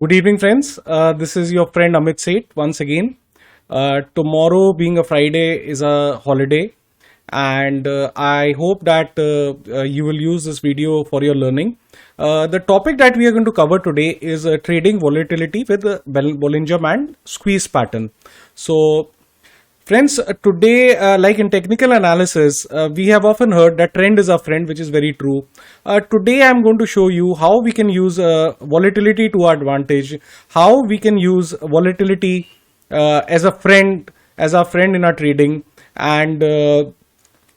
Good evening, friends. This is your friend Amit Seth once again. Tomorrow, being a Friday, is a holiday, and I hope that you will use this video for your learning. The topic that we are going to cover today is trading volatility with the Bollinger Band squeeze pattern. So, friends, today, like in technical analysis, we have often heard that trend is our friend, which is very true. Today, I'm going to show you how we can use volatility to our advantage, how we can use volatility as our friend in our trading, and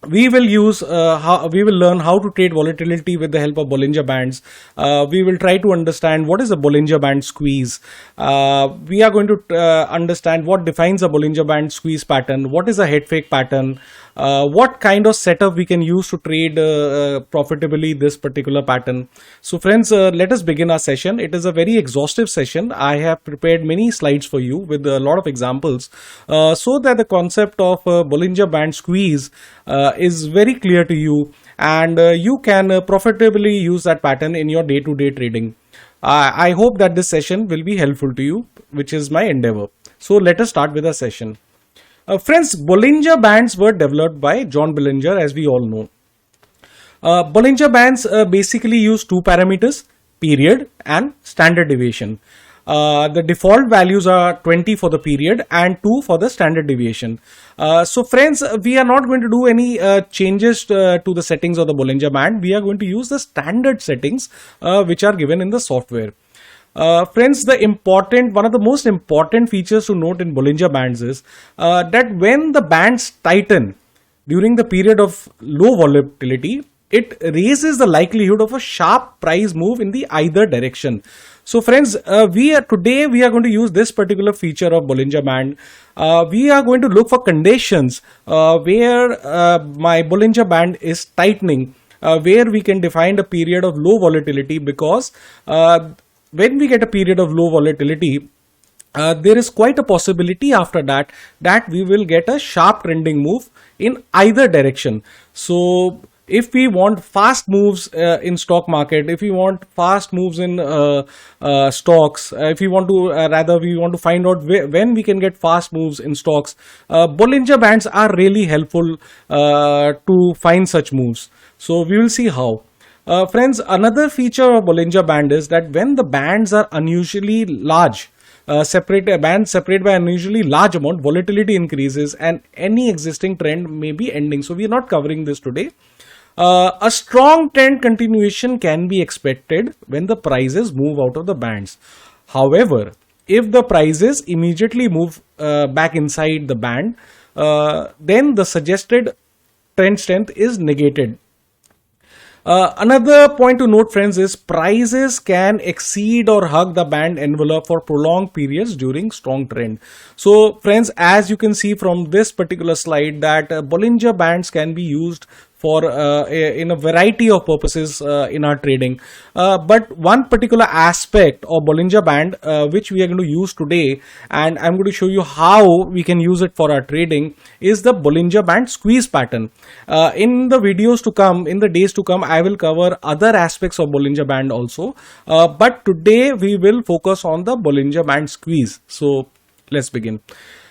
we will use how we will learn how to trade volatility with the help of Bollinger Bands. We will try to understand what is a Bollinger Band squeeze. We are going to understand what defines a Bollinger Band squeeze pattern, what is a head fake pattern, what kind of setup we can use to trade profitably this particular pattern. So friends, let us begin our session. It is a very exhaustive session. I have prepared many slides for you with a lot of examples so that the concept of Bollinger Band squeeze is very clear to you, and you can profitably use that pattern in your day-to-day trading. I hope that this session will be helpful to you, which is my endeavor. So let us start with our session. Friends, Bollinger Bands were developed by John Bollinger, as we all know. Bollinger Bands basically use two parameters, period and standard deviation. The default values are 20 for the period and 2 for the standard deviation. So friends, we are not going to do any changes to the settings of the Bollinger Band. We are going to use the standard settings which are given in the software. Friends, one of the most important features to note in Bollinger Bands is that when the bands tighten during the period of low volatility, it raises the likelihood of a sharp price move in the either direction. So friends, today we are going to use this particular feature of Bollinger Band. We are going to look for conditions where my Bollinger Band is tightening, where we can define a period of low volatility, because when we get a period of low volatility, there is quite a possibility after that we will get a sharp trending move in either direction. So if we want fast moves in stock market, if we want fast moves in stocks, if we want to we want to find out when we can get fast moves in stocks, Bollinger Bands are really helpful to find such moves. So we will see how. Friends, another feature of Bollinger Band is that when the bands are unusually large, separate by unusually large amount, volatility increases and any existing trend may be ending. So we are not covering this today. A strong trend continuation can be expected when the prices move out of the bands. However, if the prices immediately move back inside the band, then the suggested trend strength is negated. Another point to note, friends, is prices can exceed or hug the band envelope for prolonged periods during strong trend. So friends, as you can see from this particular slide, that Bollinger Bands can be used for in a variety of purposes in our trading. But one particular aspect of Bollinger Band which we are going to use today, and I'm going to show you how we can use it for our trading, is the Bollinger Band squeeze pattern. In the videos to come, in the days to come, I will cover other aspects of Bollinger Band also. But today we will focus on the Bollinger Band squeeze. So let's begin.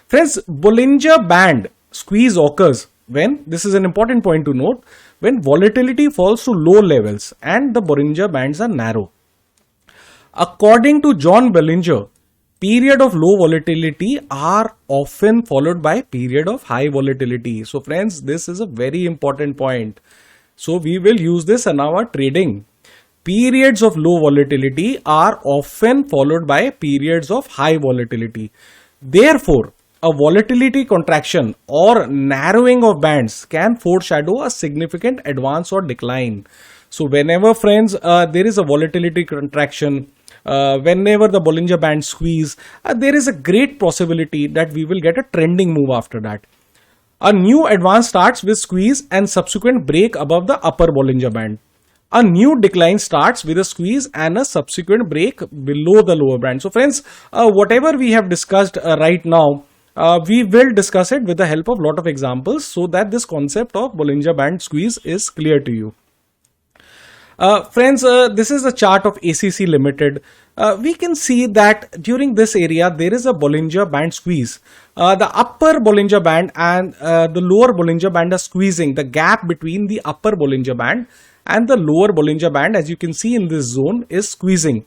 Friends, Bollinger Band squeeze occurs when, this is an important point to note, when volatility falls to low levels and the Bollinger Bands are narrow. According to John Bollinger, period of low volatility are often followed by period of high volatility. So friends, this is a very important point. So we will use this in our trading. Periods of low volatility are often followed by periods of high volatility. Therefore, a volatility contraction or narrowing of bands can foreshadow a significant advance or decline. So whenever, friends, there is a volatility contraction, whenever the Bollinger Band squeeze, there is a great possibility that we will get a trending move after that. A new advance starts with squeeze and subsequent break above the upper Bollinger Band. A new decline starts with a squeeze and a subsequent break below the lower band. So friends, whatever we have discussed right now, we will discuss it with the help of a lot of examples so that this concept of Bollinger Band squeeze is clear to you. Friends, this is a chart of ACC Limited. we can see that during this area there is a Bollinger Band squeeze. The upper Bollinger Band and the lower Bollinger Band are squeezing. The gap between the upper Bollinger Band and the lower Bollinger Band, as you can see in this zone, is squeezing.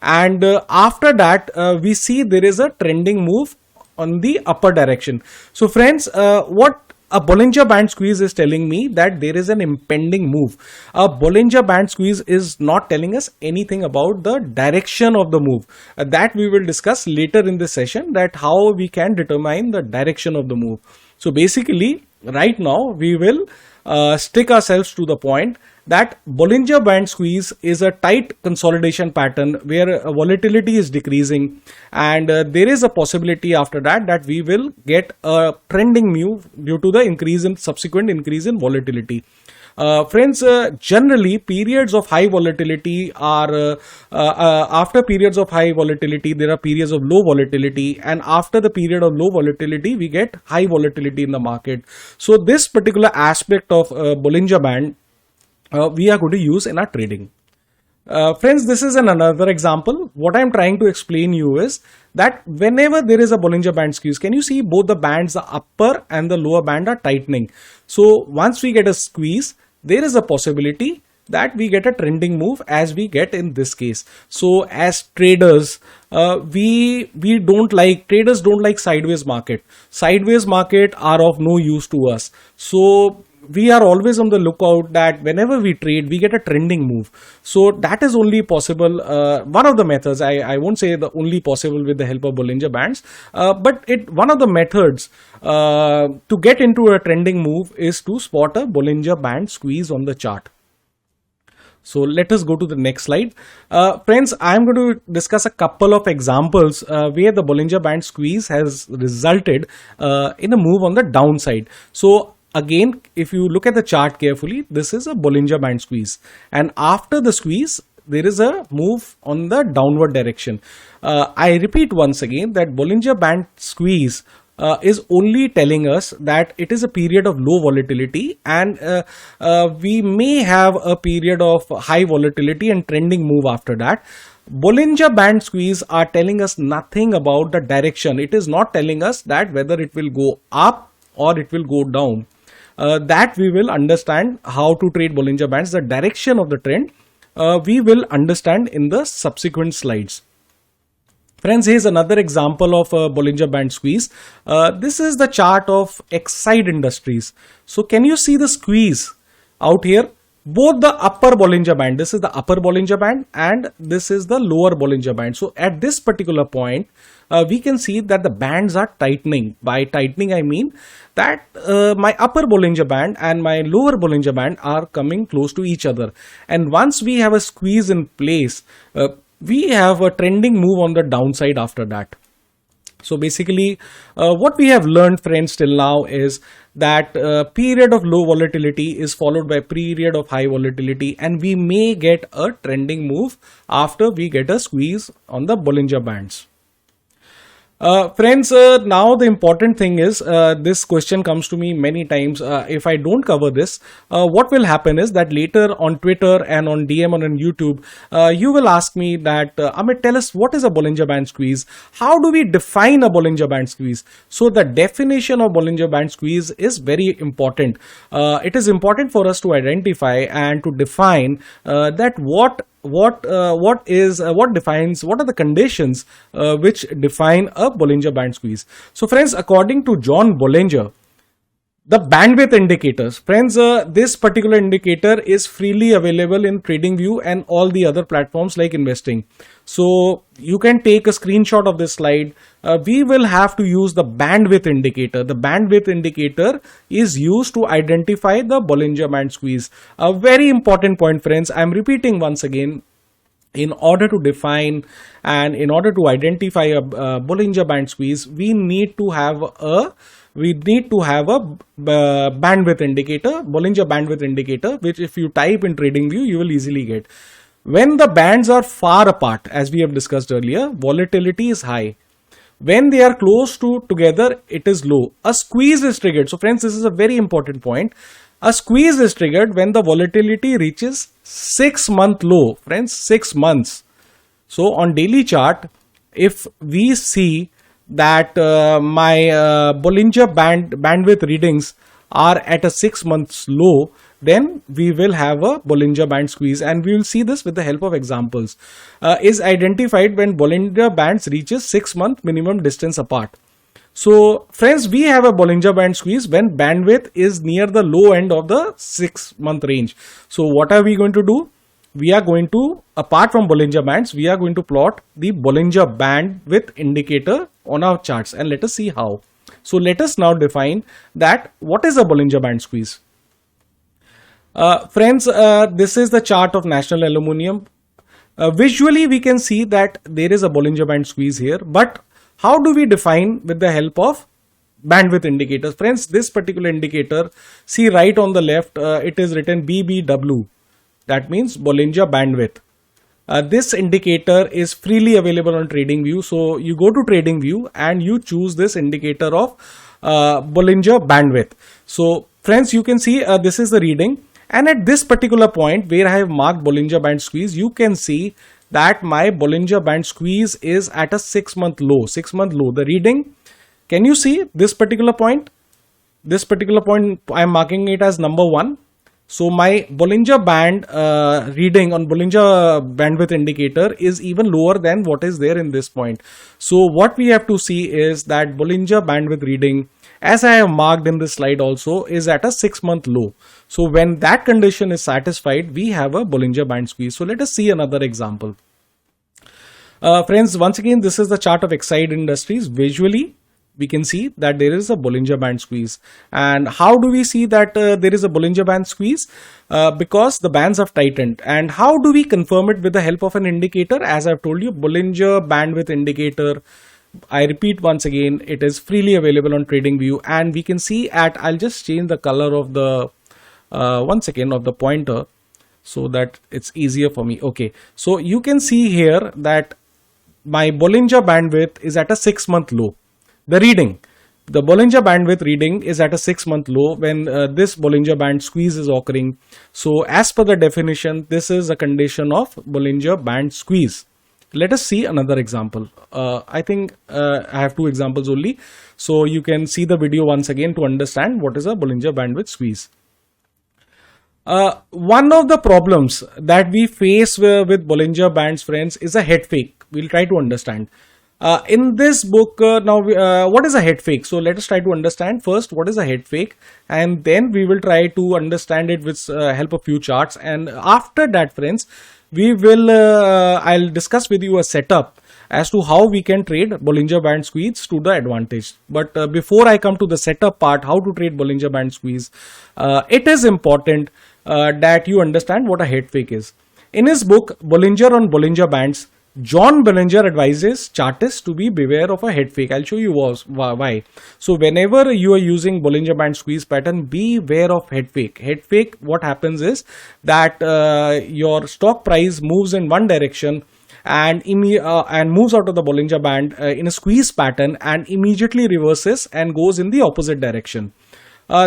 And after that, we see there is a trending move on the upper direction. So friends, what a Bollinger Band squeeze is telling me that there is an impending move. A Bollinger Band squeeze is not telling us anything about the direction of the move. That we will discuss later in this session, that how we can determine the direction of the move. So basically, right now we will stick ourselves to the point that Bollinger Band squeeze is a tight consolidation pattern where volatility is decreasing, and there is a possibility after that that we will get a trending move due to the subsequent increase in volatility. Friends, generally periods of high volatility are after periods of high volatility there are periods of low volatility, and after the period of low volatility we get high volatility in the market. So this particular aspect of Bollinger Band we are going to use in our trading. Friends, this is another example. What I am trying to explain you is that whenever there is a Bollinger Band squeeze, can you see both the bands, the upper and the lower band, are tightening. So once we get a squeeze, there is a possibility that we get a trending move, as we get in this case. So as traders, traders don't like sideways market. Sideways market are of no use to us. So we are always on the lookout that whenever we trade, we get a trending move. So that is only possible. One of the methods, I won't say the only possible with the help of Bollinger Bands, but one of the methods to get into a trending move is to spot a Bollinger Band squeeze on the chart. So let us go to the next slide. Friends, I am going to discuss a couple of examples where the Bollinger Band squeeze has resulted in a move on the downside. So again, if you look at the chart carefully, this is a Bollinger Band squeeze, and after the squeeze there is a move on the downward direction. I repeat once again that Bollinger Band squeeze is only telling us that it is a period of low volatility, and we may have a period of high volatility and trending move after that. Bollinger Band squeeze are telling us nothing about the direction. It is not telling us that whether it will go up or it will go down. That we will understand how to trade Bollinger Bands. The direction of the trend we will understand in the subsequent slides. Friends, here's another example of a Bollinger Band squeeze. This is the chart of Exide Industries. So can you see the squeeze out here? Both the upper Bollinger Band, this is the upper Bollinger Band and this is the lower Bollinger Band. So at this particular point, we can see that the bands are tightening. By tightening, I mean that my upper Bollinger Band and my lower Bollinger Band are coming close to each other. And once we have a squeeze in place, we have a trending move on the downside after that. So basically, what we have learned, friends, till now is that period of low volatility is followed by period of high volatility, and we may get a trending move after we get a squeeze on the Bollinger Bands. Friends, now the important thing is, this question comes to me many times. If I don't cover this, what will happen is that later on Twitter and on DM and on YouTube, you will ask me that, Amit, tell us what is a Bollinger Band squeeze? How do we define a Bollinger Band squeeze? So the definition of Bollinger Band squeeze is very important. It is important for us to identify and to define that what are the conditions which define a Bollinger Band squeeze. So friends, according to John Bollinger, the bandwidth indicators, friends, this particular indicator is freely available in TradingView and all the other platforms like investing. So you can take a screenshot of this slide. We will have to use the bandwidth indicator. The bandwidth indicator is used to identify the Bollinger Band squeeze. A very important point, friends. I'm repeating once again. In order to define and in order to identify a Bollinger Band squeeze, we need to have a bandwidth indicator, Bollinger bandwidth indicator, which if you type in TradingView, you will easily get. When the bands are far apart, as we have discussed earlier, volatility is high. When they are close to together, it is low. A squeeze is triggered. So friends, this is a very important point. A squeeze is triggered when the volatility reaches 6-month low. Friends, 6 months. So on daily chart, if we see that my Bollinger bandwidth readings are at a 6 months low, then we will have a Bollinger Band squeeze, and we will see this with the help of examples. Is identified when Bollinger Bands reaches 6-month minimum distance apart. So friends, we have a Bollinger Band squeeze when bandwidth is near the low end of the 6-month range. So what are we going to do? We are going to, apart from Bollinger Bands, we are going to plot the Bollinger Bandwidth indicator on our charts, and let us see how. So let us now define that what is a Bollinger Band squeeze. Friends, this is the chart of National Aluminium. Visually we can see that there is a Bollinger Band squeeze here, but how do we define with the help of bandwidth indicators? Friends, this particular indicator, see right on the left, it is written BBW. That means Bollinger Bandwidth. This indicator is freely available on TradingView. So you go to TradingView and you choose this indicator of Bollinger Bandwidth. So friends, you can see this is the reading. And at this particular point where I have marked Bollinger Band squeeze, you can see that my Bollinger Band squeeze is at a 6-month low. 6-month low. The reading, can you see this particular point? This particular point, I am marking it as number 1. So my Bollinger Band reading on Bollinger Bandwidth indicator is even lower than what is there in this point. So what we have to see is that Bollinger Bandwidth reading, as I have marked in this slide also, is at a 6-month low. So when that condition is satisfied, we have a Bollinger Band squeeze. So let us see another example. Friends, once again, this is the chart of Exide Industries. Visually, we can see that there is a Bollinger Band squeeze. And how do we see that there is a Bollinger Band squeeze? Because the bands have tightened. And how do we confirm it with the help of an indicator? As I've told you, Bollinger Bandwidth indicator, I repeat once again, it is freely available on TradingView, and we can see at, I'll just change the color of the, once again, of the pointer so that it's easier for me. Okay, so you can see here that my Bollinger Bandwidth is at a 6-month low. The reading, the Bollinger Bandwidth reading is at a 6-month low when this Bollinger Band squeeze is occurring. So as per the definition, this is a condition of Bollinger Band squeeze. Let us see another example. I think I have 2 examples only. So you can see the video once again to understand what is a Bollinger Bandwidth squeeze. One of the problems that we face with Bollinger Bands, friends, is a head fake. We'll try to understand. In this book, what is a head fake? So let us try to understand first what is a head fake, and then we will try to understand it with help of few charts. And after that, friends, we will I'll discuss with you a setup as to how we can trade Bollinger Band squeeze to the advantage. But before I come to the setup part, how to trade Bollinger Band squeeze, it is important that you understand what a head fake is. In his book, Bollinger on Bollinger Bands, John Bollinger advises chartists to be beware of a head fake. I'll show you why. So whenever you are using Bollinger Band squeeze pattern, beware of head fake. Head fake, what happens is that your stock price moves in one direction and moves out of the Bollinger Band in a squeeze pattern and immediately reverses and goes in the opposite direction.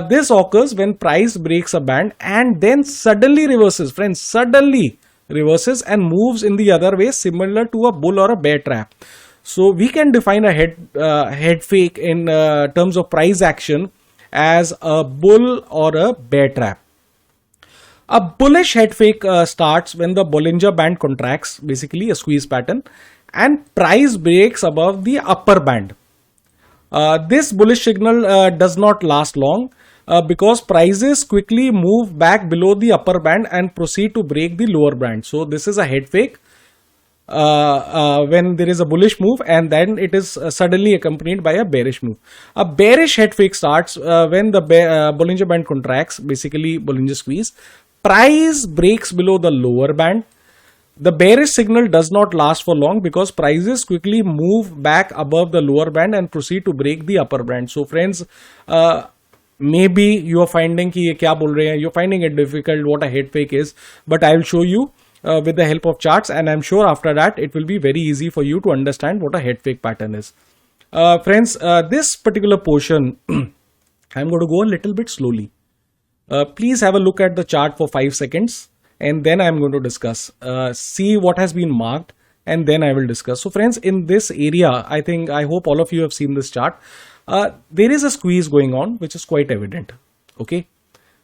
This occurs when price breaks a band and then suddenly reverses. Friends, suddenly reverses and moves in the other way, similar to a bull or a bear trap. So we can define a head fake in terms of price action as a bull or a bear trap. A bullish head fake starts when the Bollinger Band contracts, basically a squeeze pattern, and price breaks above the upper band. This bullish signal does not last long because prices quickly move back below the upper band and proceed to break the lower band. So this is a head fake when there is a bullish move and then it is suddenly accompanied by a bearish move. A bearish head fake starts when the Bollinger Band contracts, basically Bollinger squeeze. Price breaks below the lower band. The bearish signal does not last for long because prices quickly move back above the lower band and proceed to break the upper band. So friends, maybe you are finding कि ये क्या बोल रहे हैं, you're finding it difficult what a head fake is, but I will show you with the help of charts, and I'm sure after that it will be very easy for you to understand what a head fake pattern is. Friends, this particular portion, I'm going to go a little bit slowly. Please have a look at the chart for 5 seconds and then I'm going to discuss. See what has been marked and then I will discuss. So friends, in this area, I hope all of you have seen this chart. There is a squeeze going on, which is quite evident. Okay.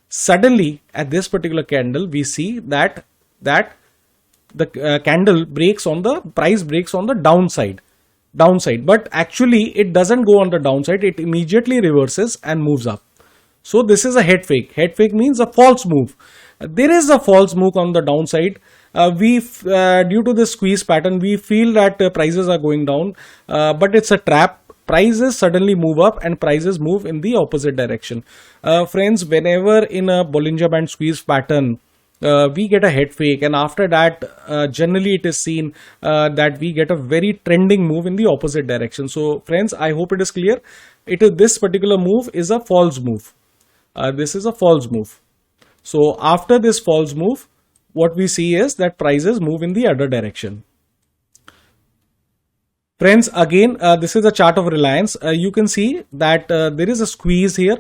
Suddenly, at this particular candle, we see that the candle breaks on the price breaks on the downside, but actually it doesn't go on the downside. It immediately reverses and moves up. So this is a head fake. Head fake means a false move. There is a false move on the downside. Due to the squeeze pattern, we feel that prices are going down, but it's a trap. Prices suddenly move up and prices move in the opposite direction. Friends, whenever in a Bollinger Band squeeze pattern, we get a head fake, and after that, generally it is seen that we get a very trending move in the opposite direction. So friends, I hope it is clear. This particular move is a false move. This is a false move. So after this false move, what we see is that prices move in the other direction. Friends, again, this is a chart of Reliance. You can see that there is a squeeze here.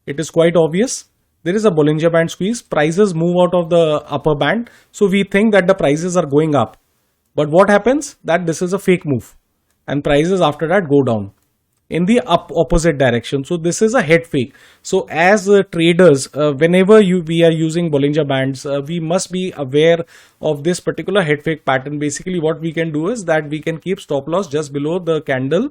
It is quite obvious. There is a Bollinger Band squeeze. Prices move out of the upper band. So we think that the prices are going up. But what happens? That this is a fake move. And prices after that go down in the opposite direction. So this is a head fake. So as traders, whenever we are using Bollinger Bands, we must be aware of this particular head fake pattern. Basically what we can do is that we can keep stop loss just below the candle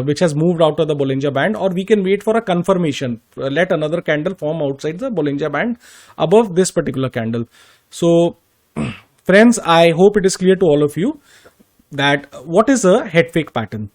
which has moved out of the Bollinger Band, or we can wait for a confirmation. Let another candle form outside the Bollinger Band above this particular candle. So friends, I hope it is clear to all of you that what is a head fake pattern.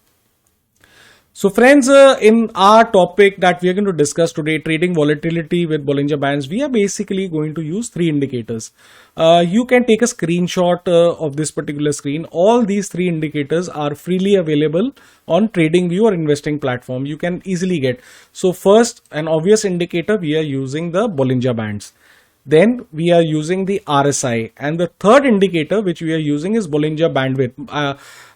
So friends, in our topic that we are going to discuss today, trading volatility with Bollinger Bands, we are basically going to use three indicators. You can take a screenshot of this particular screen. All these three indicators are freely available on TradingView or investing platform. You can easily get. So first, an obvious indicator, we are using the Bollinger Bands. Then we are using the RSI, and the third indicator which we are using is Bollinger Bandwidth.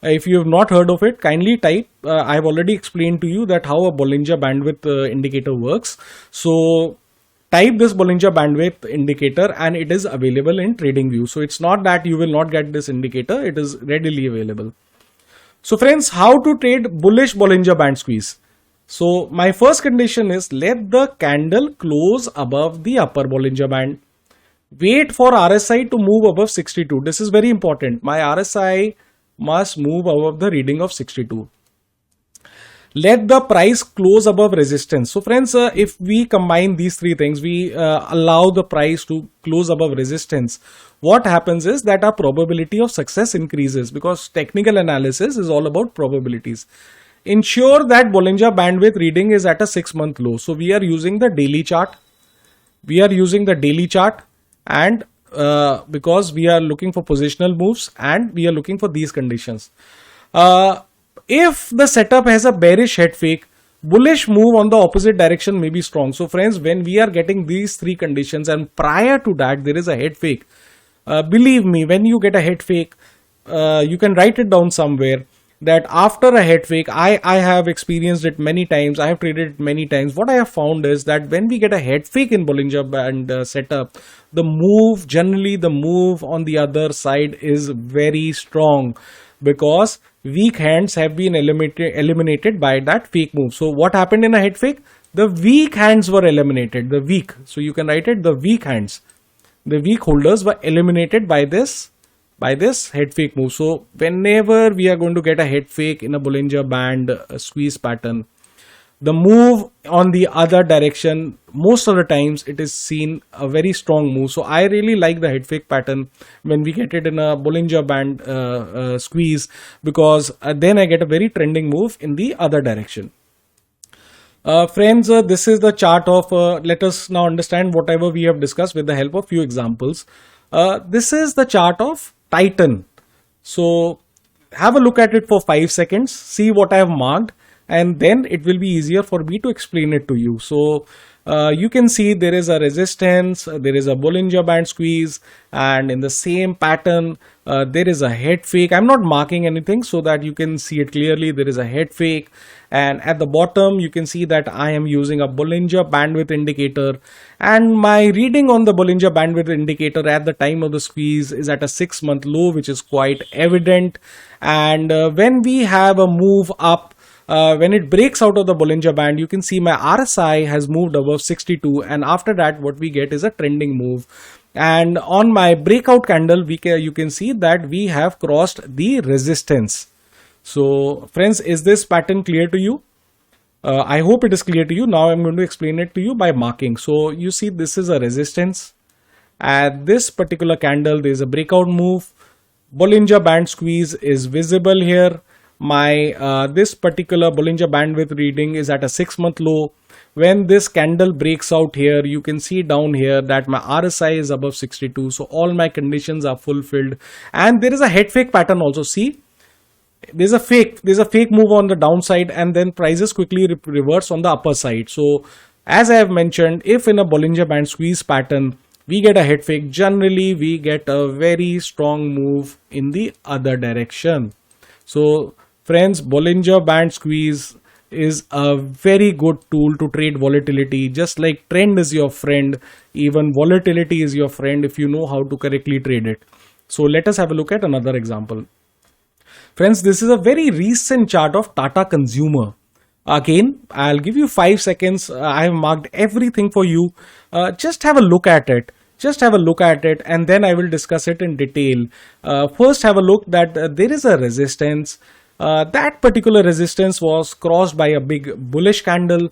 If you have not heard of it, kindly type. I have already explained to you that how a Bollinger Bandwidth indicator works. So type this Bollinger Bandwidth indicator and it is available in TradingView. So it's not that you will not get this indicator, it is readily available. So friends, how to trade bullish Bollinger Band squeeze? So my first condition is let the candle close above the upper Bollinger Band. Wait for RSI to move above 62. This is very important. My RSI must move above the reading of 62. Let the price close above resistance. So friends, if we combine these three things, we allow the price to close above resistance. What happens is that our probability of success increases, because technical analysis is all about probabilities. Ensure that Bollinger Bandwidth reading is at a 6-month low. So we are using the daily chart. And because we are looking for positional moves and we are looking for these conditions. If the setup has a bearish head fake, bullish move on the opposite direction may be strong. So friends, when we are getting these three conditions and prior to that there is a head fake, believe me, when you get a head fake, you can write it down somewhere. That after a head fake, I have experienced it many times. I have traded it many times. What I have found is that when we get a head fake in Bollinger Band setup, generally the move on the other side is very strong, because weak hands have been eliminated by that fake move. So what happened in a head fake? The weak hands were eliminated. So you can write it, the weak hands. The weak holders were eliminated by this head fake move. So whenever we are going to get a head fake in a Bollinger Band squeeze pattern, the move on the other direction, most of the times it is seen a very strong move. So I really like the head fake pattern when we get it in a Bollinger Band squeeze, because then I get a very trending move in the other direction. Friends, this is the chart of, let us now understand whatever we have discussed with the help of few examples. This is the chart of Titan. So have a look at it for 5 seconds, see what I have marked. and then it will be easier for me to explain it to you. So you can see there is a resistance, there is a Bollinger Band squeeze, and in the same pattern there is a head fake. I'm not marking anything so that you can see it clearly. There is a head fake, and at the bottom you can see that I am using a Bollinger Bandwidth indicator, and my reading on the Bollinger Bandwidth indicator at the time of the squeeze is at a 6-month low, which is quite evident. And when we have a move up, when it breaks out of the Bollinger Band, you can see my RSI has moved above 62, and after that what we get is a trending move. And on my breakout candle, you can see that we have crossed the resistance. So friends, is this pattern clear to you? I hope it is clear to you. Now I'm going to explain it to you by marking. So you see this is a resistance. At this particular candle, there is a breakout move. Bollinger Band squeeze is visible here. My this particular Bollinger Bandwidth reading is at a 6-month low. When this candle breaks out here, you can see down here that my RSI is above 62. So all my conditions are fulfilled, and there is a head fake pattern also. See, there's a fake move on the downside, and then prices quickly reverse on the upper side. So as I have mentioned, if in a Bollinger Band squeeze pattern we get a head fake, generally we get a very strong move in the other direction. So friends, Bollinger Band squeeze is a very good tool to trade volatility. Just like trend is your friend, even volatility is your friend if you know how to correctly trade it. So let us have a look at another example. Friends, this is a very recent chart of Tata Consumer. Again, I'll give you 5 seconds. I have marked everything for you. Just have a look at it. And then I will discuss it in detail. First, have a look that there is a resistance. That particular resistance was crossed by a big bullish candle.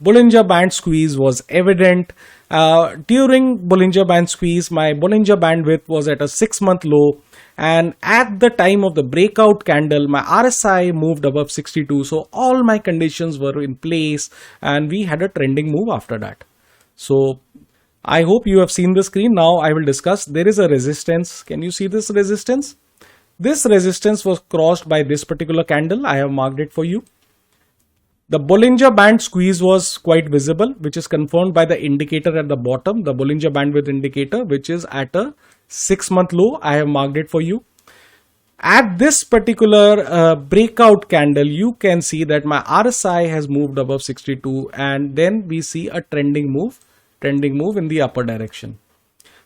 Bollinger Band squeeze was evident. During Bollinger Band squeeze, my Bollinger Bandwidth was at a 6-month low. And at the time of the breakout candle, my RSI moved above 62. So all my conditions were in place, and we had a trending move after that. So I hope you have seen the screen. Now I will discuss. There is a resistance. Can you see this resistance? This resistance was crossed by this particular candle. I have marked it for you. The Bollinger Band squeeze was quite visible, which is confirmed by the indicator at the bottom, the Bollinger Bandwidth indicator, which is at a 6-month low. I have marked it for you. At this particular breakout candle, you can see that my RSI has moved above 62, and then we see a trending move in the upper direction.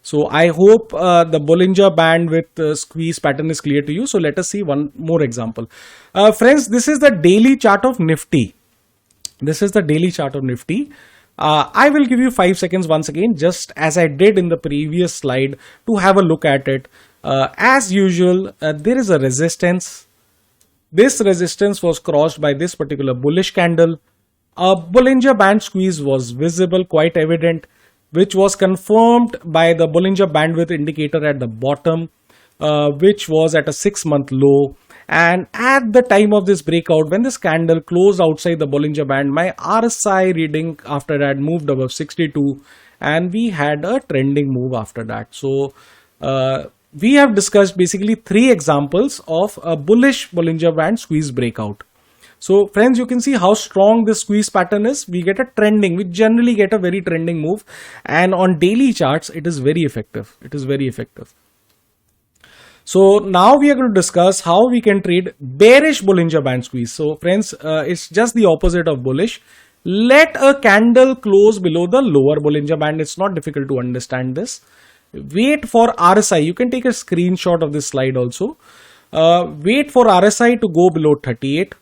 So I hope the Bollinger Bandwidth squeeze pattern is clear to you. So let us see one more example. Friends, this is the daily chart of Nifty. I will give you 5 seconds once again, just as I did in the previous slide, to have a look at it. As usual, there is a resistance. This resistance was crossed by this particular bullish candle. A Bollinger Band squeeze was visible, quite evident, which was confirmed by the Bollinger Bandwidth indicator at the bottom, which was at a 6-month low. And at the time of this breakout, when this candle closed outside the Bollinger Band, my RSI reading after that moved above 62, and we had a trending move after that. So we have discussed basically 3 examples of a bullish Bollinger Band squeeze breakout. So friends, you can see how strong this squeeze pattern is. We get a trending, we generally get a very trending move, and on daily charts, it is very effective. So now we are going to discuss how we can trade bearish Bollinger Band squeeze. So friends, it's just the opposite of bullish. Let a candle close below the lower Bollinger Band. It's not difficult to understand this. Wait for RSI. You can take a screenshot of this slide also. Wait for RSI to go below 38.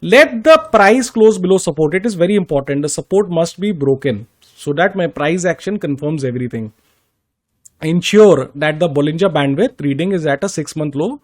Let the price close below support. It is very important. The support must be broken so that my price action confirms everything. Ensure that the Bollinger Bandwidth reading is at a 6-month low,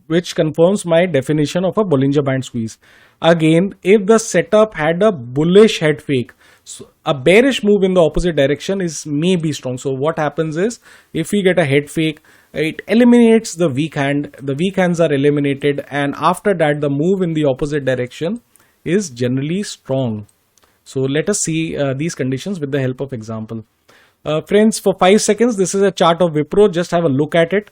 which confirms my definition of a Bollinger Band squeeze. Again, if the setup had a bullish head fake, so a bearish move in the opposite direction may be strong. So what happens is, if we get a head fake, it eliminates the weak hand. The weak hands are eliminated, and after that, the move in the opposite direction is generally strong. So let us see these conditions with the help of example. Friends, for 5 seconds, this is a chart of Wipro. Just have a look at it.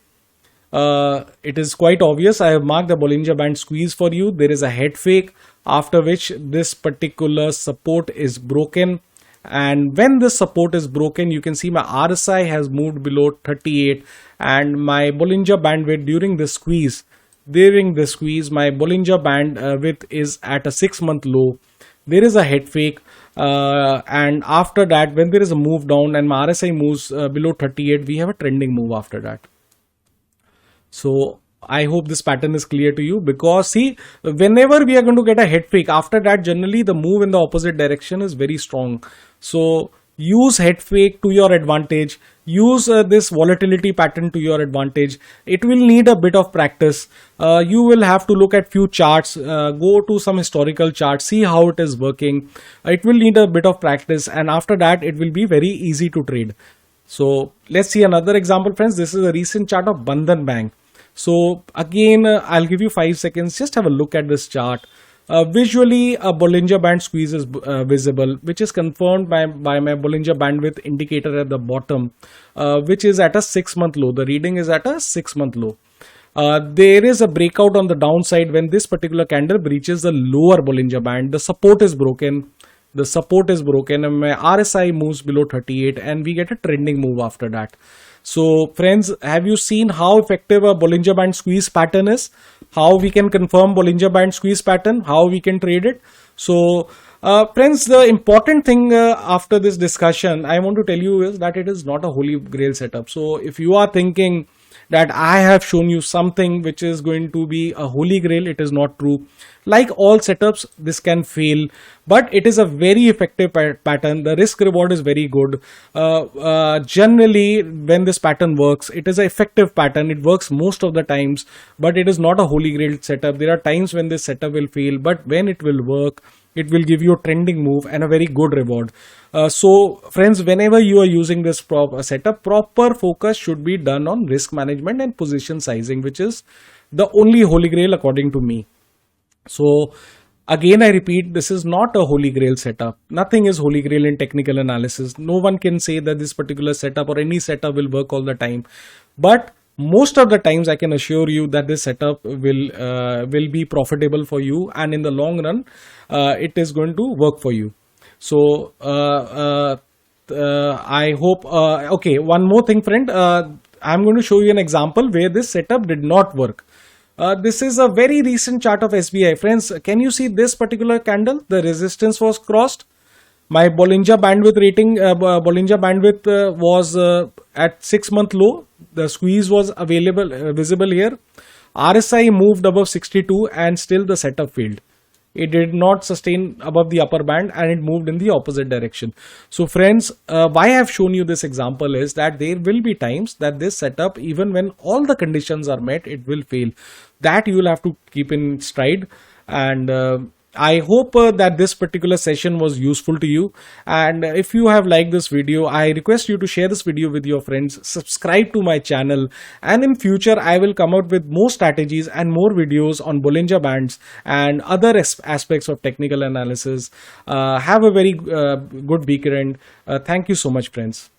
It is quite obvious. I have marked the Bollinger Band squeeze for you. There is a head fake, after which this particular support is broken. And when this support is broken, you can see my RSI has moved below 38, and my Bollinger Bandwidth during the squeeze. During the squeeze, my Bollinger Band width is at a 6-month low. There is a head fake, and after that, when there is a move down and my RSI moves below 38, we have a trending move after that. So I hope this pattern is clear to you, because see, whenever we are going to get a head fake, after that generally the move in the opposite direction is very strong. So use head fake to your advantage. Use this volatility pattern to your advantage. It will need a bit of practice. You will have to look at few charts, go to some historical charts, see how it is working. It will need a bit of practice, and after that it will be very easy to trade. So let's see another example, friends. This is a recent chart of Bandhan Bank. So again, I'll give you 5 seconds. Just have a look at this chart. Visually, a Bollinger Band squeeze is visible, which is confirmed by my Bollinger Bandwidth indicator at the bottom, which is at a 6-month low. The reading is at a 6-month low. There is a breakout on the downside when this particular candle breaches the lower Bollinger Band. The support is broken. The support is broken, and my RSI moves below 38, and we get a trending move after that. So friends, have you seen how effective a Bollinger Band squeeze pattern is? How we can confirm Bollinger Band squeeze pattern? How we can trade it? So friends, the important thing after this discussion, I want to tell you is that it is not a holy grail setup. So if you are thinking that I have shown you something which is going to be a holy grail, it is not true. Like all setups, this can fail, but it is a very effective pattern. The risk reward is very good. Generally, when this pattern works, it is an effective pattern. It works most of the times, but it is not a holy grail setup. There are times when this setup will fail, but when it will work, it will give you a trending move and a very good reward. So friends, whenever you are using this setup, proper focus should be done on risk management and position sizing, which is the only holy grail according to me. So again, I repeat, this is not a holy grail setup. Nothing is holy grail in technical analysis. No one can say that this particular setup or any setup will work all the time. But most of the times, I can assure you that this setup will be profitable for you, and in the long run, it is going to work for you. So I hope. Okay, one more thing, friend. I'm going to show you an example where this setup did not work. This is a very recent chart of SBI. Friends, can you see this particular candle? The resistance was crossed. My Bollinger Bandwidth rating, Bollinger Bandwidth was at 6-month low. The squeeze was visible here. RSI moved above 62, and still the setup failed. It did not sustain above the upper band, and it moved in the opposite direction. So friends, why I have shown you this example is that there will be times that this setup, even when all the conditions are met, it will fail. That you will have to keep in stride. And I hope that this particular session was useful to you. And if you have liked this video, I request you to share this video with your friends, subscribe to my channel, and in future I will come out with more strategies and more videos on Bollinger Bands and other aspects of technical analysis. Have a very good weekend. Thank you so much, friends.